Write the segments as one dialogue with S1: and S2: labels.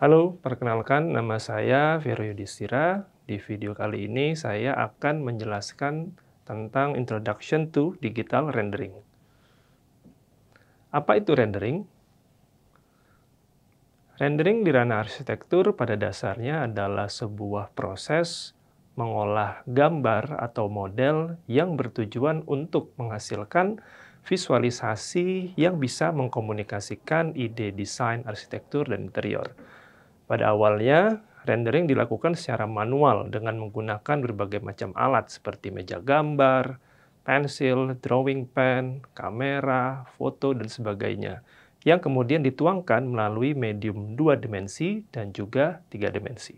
S1: Halo, perkenalkan nama saya Vero Yudhistira. Di video kali ini saya akan menjelaskan tentang Introduction to Digital Rendering. Apa itu rendering? Rendering di ranah arsitektur pada dasarnya adalah sebuah proses mengolah gambar atau model yang bertujuan untuk menghasilkan visualisasi yang bisa mengkomunikasikan ide desain arsitektur dan interior. Pada awalnya, rendering dilakukan secara manual dengan menggunakan berbagai macam alat seperti meja gambar, pensil, drawing pen, kamera, foto, dan sebagainya, yang kemudian dituangkan melalui medium 2 dimensi dan juga 3 dimensi.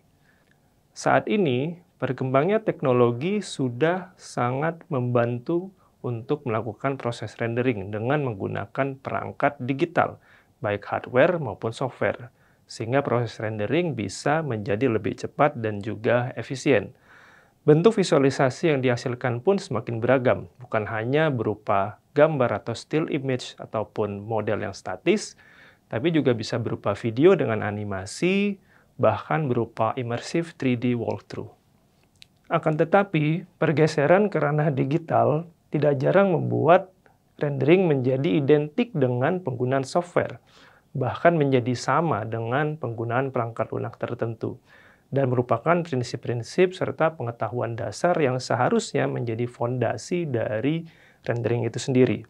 S1: Saat ini, berkembangnya teknologi sudah sangat membantu untuk melakukan proses rendering dengan menggunakan perangkat digital, baik hardware maupun software, sehingga proses rendering bisa menjadi lebih cepat dan juga efisien. Bentuk visualisasi yang dihasilkan pun semakin beragam, bukan hanya berupa gambar atau still image ataupun model yang statis, tapi juga bisa berupa video dengan animasi, bahkan berupa immersive 3D walkthrough. Akan tetapi, pergeseran ke ranah digital tidak jarang membuat rendering menjadi identik dengan penggunaan software, bahkan menjadi sama dengan penggunaan perangkat lunak tertentu, dan merupakan prinsip-prinsip serta pengetahuan dasar yang seharusnya menjadi fondasi dari rendering itu sendiri.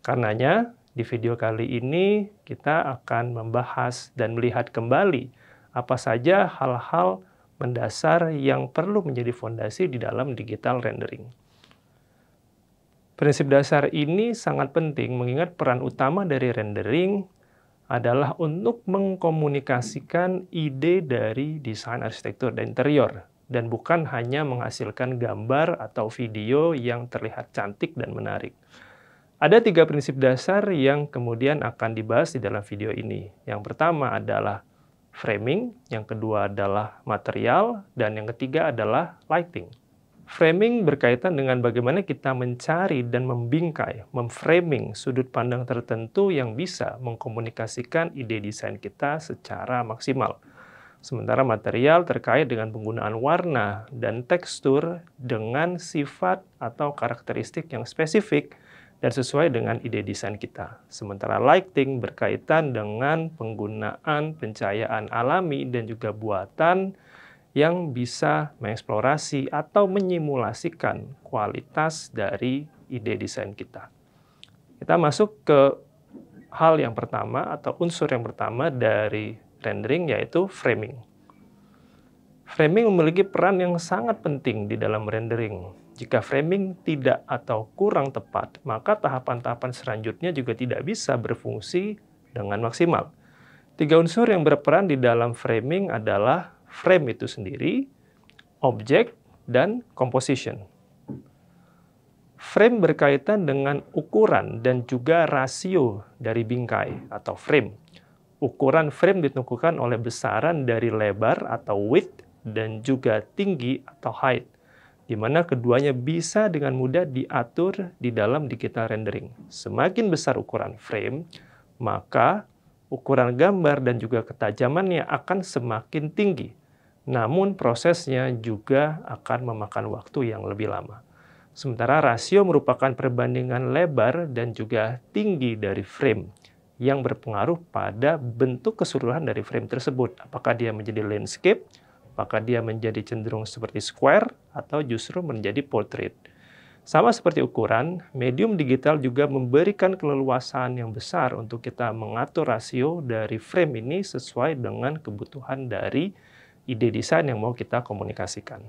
S1: Karenanya, di video kali ini kita akan membahas dan melihat kembali apa saja hal-hal mendasar yang perlu menjadi fondasi di dalam digital rendering. Prinsip dasar ini sangat penting mengingat peran utama dari rendering adalah untuk mengkomunikasikan ide dari desain arsitektur dan interior, dan bukan hanya menghasilkan gambar atau video yang terlihat cantik dan menarik. Ada 3 prinsip dasar yang kemudian akan dibahas di dalam video ini. Yang pertama adalah framing, yang kedua adalah material, dan yang ketiga adalah lighting. Framing berkaitan dengan bagaimana kita mencari dan membingkai, memframing sudut pandang tertentu yang bisa mengkomunikasikan ide desain kita secara maksimal. Sementara material terkait dengan penggunaan warna dan tekstur dengan sifat atau karakteristik yang spesifik dan sesuai dengan ide desain kita. Sementara lighting berkaitan dengan penggunaan pencahayaan alami dan juga buatan yang bisa mengeksplorasi atau menyimulasikan kualitas dari ide desain kita. Kita masuk ke hal yang pertama atau unsur yang pertama dari rendering, yaitu framing. Framing memiliki peran yang sangat penting di dalam rendering. Jika framing tidak atau kurang tepat, maka tahapan-tahapan selanjutnya juga tidak bisa berfungsi dengan maksimal. 3 unsur yang berperan di dalam framing adalah frame itu sendiri, objek, dan composition. Frame berkaitan dengan ukuran dan juga rasio dari bingkai atau frame. Ukuran frame ditentukan oleh besaran dari lebar atau width dan juga tinggi atau height, di mana keduanya bisa dengan mudah diatur di dalam digital rendering. Semakin besar ukuran frame, maka ukuran gambar dan juga ketajamannya akan semakin tinggi. Namun prosesnya juga akan memakan waktu yang lebih lama. Sementara rasio merupakan perbandingan lebar dan juga tinggi dari frame yang berpengaruh pada bentuk keseluruhan dari frame tersebut. Apakah dia menjadi landscape, apakah dia menjadi cenderung seperti square, atau justru menjadi portrait. Sama seperti ukuran, medium digital juga memberikan keleluasaan yang besar untuk kita mengatur rasio dari frame ini sesuai dengan kebutuhan dari ide desain yang mau kita komunikasikan.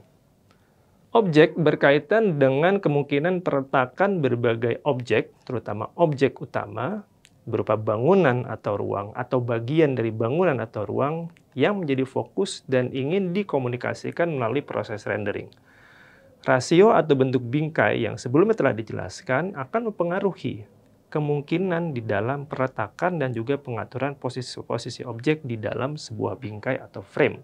S1: Objek berkaitan dengan kemungkinan perletakan berbagai objek, terutama objek utama, berupa bangunan atau ruang, atau bagian dari bangunan atau ruang yang menjadi fokus dan ingin dikomunikasikan melalui proses rendering. Rasio atau bentuk bingkai yang sebelumnya telah dijelaskan akan mempengaruhi kemungkinan di dalam perletakan dan juga pengaturan posisi objek di dalam sebuah bingkai atau frame.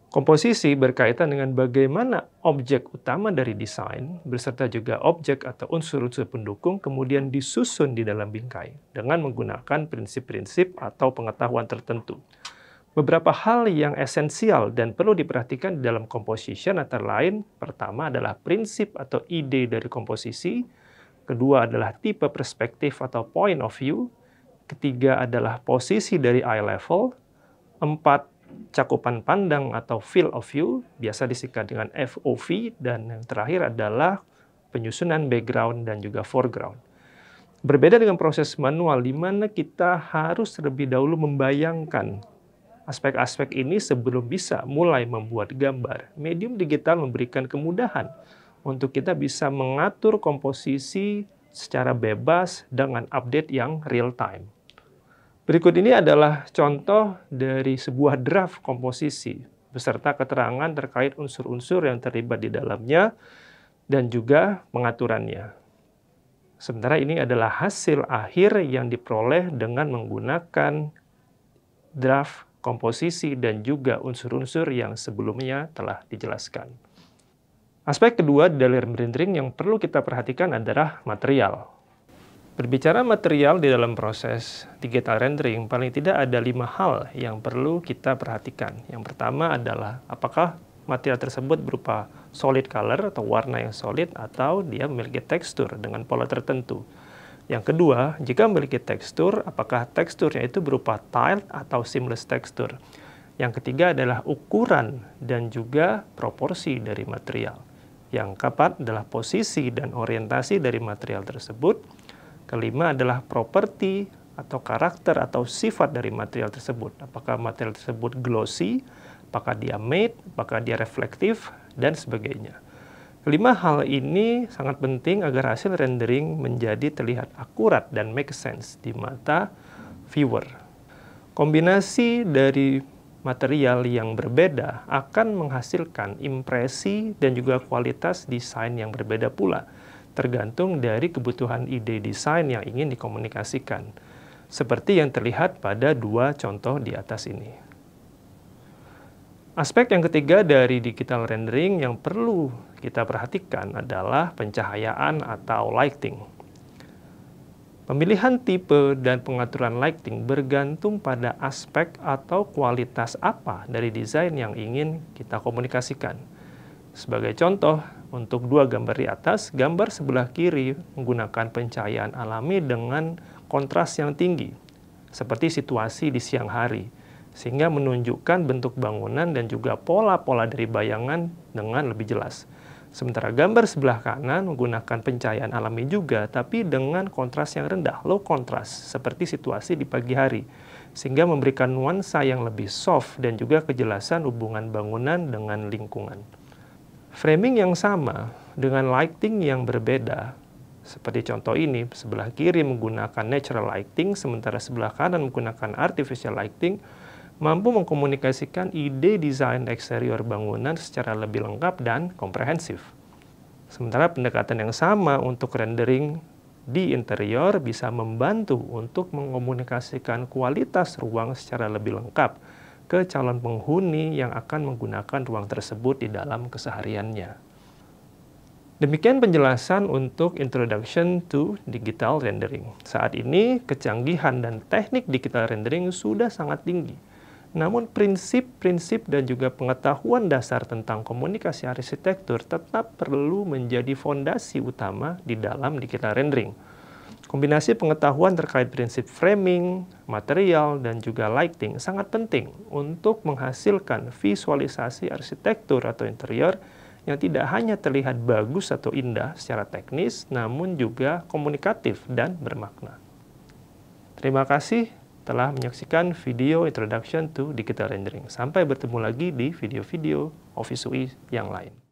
S1: Komposisi berkaitan dengan bagaimana objek utama dari desain, beserta juga objek atau unsur-unsur pendukung kemudian disusun di dalam bingkai dengan menggunakan prinsip-prinsip atau pengetahuan tertentu. Beberapa hal yang esensial dan perlu diperhatikan di dalam composition antara lain, pertama adalah prinsip atau ide dari komposisi, kedua adalah tipe perspektif atau point of view, ketiga adalah posisi dari eye level, empat, cakupan pandang atau field of view, biasa disingkat dengan FOV, dan yang terakhir adalah penyusunan background dan juga foreground. Berbeda dengan proses manual, di mana kita harus terlebih dahulu membayangkan aspek-aspek ini sebelum bisa mulai membuat gambar. Medium digital memberikan kemudahan untuk kita bisa mengatur komposisi secara bebas dengan update yang real time. Berikut ini adalah contoh dari sebuah draft komposisi beserta keterangan terkait unsur-unsur yang terlibat di dalamnya dan juga pengaturannya. Sementara ini adalah hasil akhir yang diperoleh dengan menggunakan draft komposisi dan juga unsur-unsur yang sebelumnya telah dijelaskan. Aspek kedua dari rendering yang perlu kita perhatikan adalah material. Berbicara material di dalam proses digital rendering, paling tidak ada 5 hal yang perlu kita perhatikan. Yang pertama adalah apakah material tersebut berupa solid color atau warna yang solid atau dia memiliki tekstur dengan pola tertentu. Yang kedua, jika memiliki tekstur, apakah teksturnya itu berupa tiled atau seamless tekstur. Yang ketiga adalah ukuran dan juga proporsi dari material. Yang keempat adalah posisi dan orientasi dari material tersebut. Kelima adalah properti atau karakter atau sifat dari material tersebut. Apakah material tersebut glossy, apakah dia matte, apakah dia reflektif, dan sebagainya. Kelima hal ini sangat penting agar hasil rendering menjadi terlihat akurat dan make sense di mata viewer. Kombinasi dari material yang berbeda akan menghasilkan impresi dan juga kualitas desain yang berbeda pula, tergantung dari kebutuhan ide desain yang ingin dikomunikasikan, seperti yang terlihat pada dua contoh di atas ini. Aspek yang ketiga dari digital rendering yang perlu kita perhatikan adalah pencahayaan atau lighting. Pemilihan tipe dan pengaturan lighting bergantung pada aspek atau kualitas apa dari desain yang ingin kita komunikasikan. Sebagai contoh, untuk dua gambar di atas, gambar sebelah kiri menggunakan pencahayaan alami dengan kontras yang tinggi, seperti situasi di siang hari, sehingga menunjukkan bentuk bangunan dan juga pola-pola dari bayangan dengan lebih jelas. Sementara gambar sebelah kanan menggunakan pencahayaan alami juga, tapi dengan kontras yang rendah, low contrast, seperti situasi di pagi hari, sehingga memberikan nuansa yang lebih soft dan juga kejelasan hubungan bangunan dengan lingkungan. Framing yang sama dengan lighting yang berbeda, seperti contoh ini, sebelah kiri menggunakan natural lighting, sementara sebelah kanan menggunakan artificial lighting, mampu mengkomunikasikan ide desain eksterior bangunan secara lebih lengkap dan komprehensif. Sementara pendekatan yang sama untuk rendering di interior bisa membantu untuk mengkomunikasikan kualitas ruang secara lebih lengkap ke calon penghuni yang akan menggunakan ruang tersebut di dalam kesehariannya. Demikian penjelasan untuk Introduction to Digital Rendering. Saat ini, kecanggihan dan teknik digital rendering sudah sangat tinggi. Namun prinsip-prinsip dan juga pengetahuan dasar tentang komunikasi arsitektur tetap perlu menjadi fondasi utama di dalam digital rendering. Kombinasi pengetahuan terkait prinsip framing, material, dan juga lighting sangat penting untuk menghasilkan visualisasi arsitektur atau interior yang tidak hanya terlihat bagus atau indah secara teknis, namun juga komunikatif dan bermakna. Terima kasih telah menyaksikan video Introduction to Digital Rendering. Sampai bertemu lagi di video-video Office UI yang lain.